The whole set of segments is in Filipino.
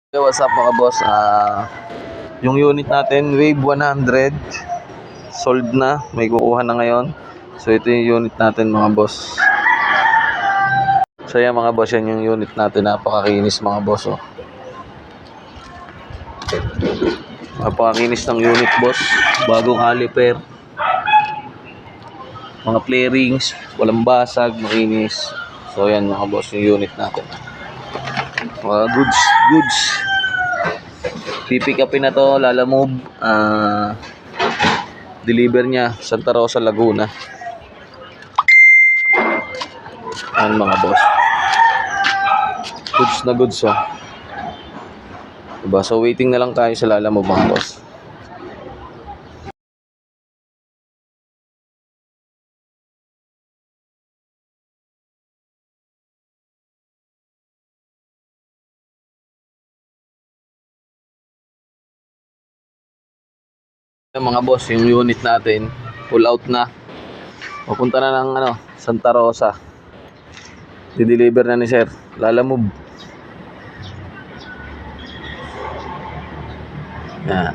Hey, what's up mga boss? Yung unit natin, Wave 100, sold na. May kukuha na ngayon. So ito yung unit natin mga boss. So yan mga boss, yan yung unit natin. Napakakinis mga boss. Oh. Napakakinis ng unit boss. Bagong caliper. Mga play rings, walang basag, makinis. So yan mga boss, yung unit natin. Mga goods. Pipick upin na to, lalamove. Deliver niya Santa Rosa, Laguna. Ayan mga boss. Goods na goods oh. Diba? So waiting na lang tayo sa lalamove mga boss. Mga boss, yung unit natin full out na. Pupunta na ng Santa Rosa. Di-deliver na ni sir. Lalamove. Yan.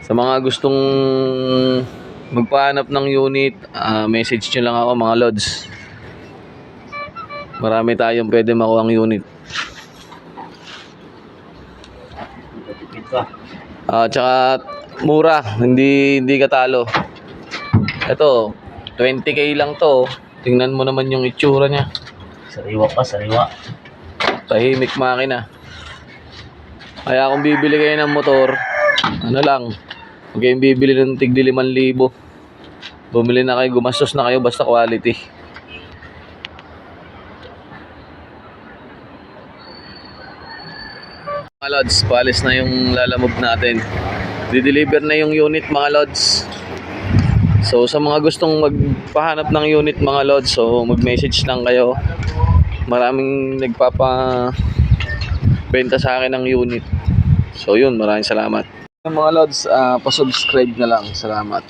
Sa mga gustong magpahanap ng unit, message nyo lang ako mga lods. Marami tayong pwede makuha ang unit. Tsaka mura, hindi katalo. Ito, 20k lang to. Tingnan mo naman yung itsura niya. Sariwa pa, sariwa. Tahimik makina. Kaya kung bibili kayo ng motor, huwag kayong bibili ng tigli 5,000. Bumili na kayo, gumastos na kayo, basta quality. Mga lods, paalis na yung lalamove natin. Di-deliver na yung unit mga lods. So sa mga gustong magpahanap ng unit mga lods, so mag-message lang kayo. Maraming nagpapabenta sa akin ng unit. So yun, maraming salamat. Mga lods, pa-subscribe na lang. Salamat.